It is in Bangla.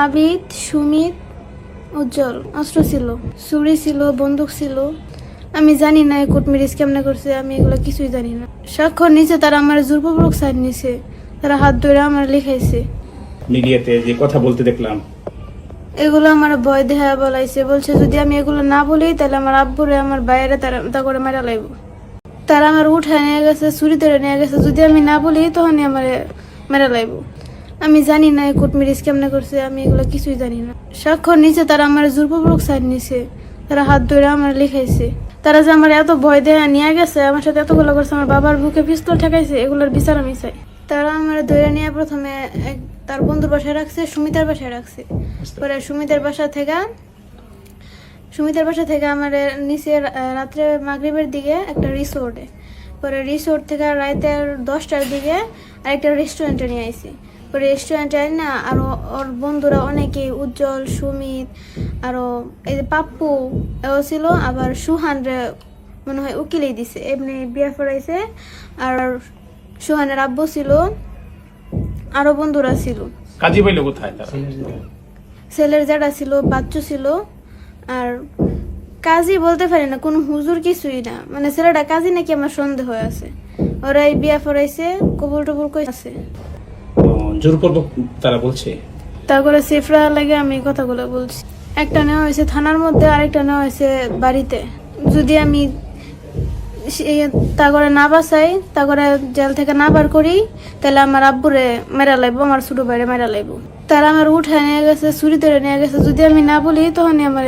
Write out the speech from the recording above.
আবিদ, সুমিত, উজ্জ্বল। অস্ত্র ছিল, ছুরি ছিল, বন্দুক ছিল। আমি জানি না এই কোর্ট ম্যারেজ কেমনে করছে, আমি এগুলো কিছুই জানি না। স্বাক্ষর নিচে তারা আমার জোরপূর্বক সাইন নিছে, তারা হাত ধরে আমার লিখাইছে। মিডিয়াতে যে কথা বলতে দেখলাম, এগুলো আমার ভয় দেখা বলাইছে, বলছে যদি আমি এগুলো না বলি তাহলে আমার আব্বুরে আমার বাইরে তা করে মেরা লাইব। তারা আমার উঠায় নিয়ে গেছে, ছুরি ধরে নিয়ে গেছে, যদি আমি না বলি তখনই আমার মেরা লাইব। আমি জানি না এই কোর্ট ম্যারেজ কেমনে করছে, আমি এগুলো কিছুই জানি না। স্বাক্ষর নিচে তারা আমার জোরপূর্বক সাইন নিছে, তারা হাত ধরে আমার লিখাইছে। তারা যে আমার এত ভয় দেয়া নিয়ে গেছে, আমার সাথে এতগুলো করছে, আমার বাবার বুকে পিস্তল ঠেকাইছে, এগুলোর বিচার আমি চাই। তারা আমার ধরে নিয়ে প্রথমে তার বন্ধুর বাসায় রাখছে, সুমিতার বাসায় রাখছে। পরে সুমিতার বাসা থেকে আমার নিচে রাত্রে মাগরিবের দিকে একটা রিসোর্টে, পরে রিসোর্ট থেকে রাতের 10টার দিকে আরেকটা রেস্টুরেন্টে নিয়ে আইছি। পরে রেস্টুরেন্টে আই না আরো ওর বন্ধুরা অনেকেই, উজ্জ্বল, সুমিত, আরো এই যে পাপ্পু এও ছিল, আবার সুহান রে মনে হয় উকিলেই দিছে, এমনি বিয়ে পড়াইছে। আর সুহানের আব্বু ছিল, আরো বন্ধুরা ছিল। কাজী পাইলো কোথায় তারা? ছেলের জাডা ছিল, বাচ্চু ছিল। আর কাজী বলতে পারি না, কোনো হুজুর কিছুই না, মানে ছেলেটা কাজী নাকি আমার সন্দেহ আছে। ওরা এই বিয়া পড়াইছে, কবুল টবুল কইছে। জোরপূর্বক তারা বলছে। তারপরে সেফরা লাগে আমি কথাগুলো বলছি। একটা নেওয়া হয়েছে থানার মধ্যে, আরেকটা নেওয়া হয়েছে বাড়িতে। যদি আমি তা করে না বাঁচাই, তা করে জেল থেকে না বার করি, তাহলে আমার আব্বুরে মেরা লাইব, আমার ছোট ভাইরে মেরা লাইব। তারা আমার উঠায় নিয়ে গেছে, ছুরি ধরে নিয়ে গেছে, যদি আমি না বলি তখনই আমার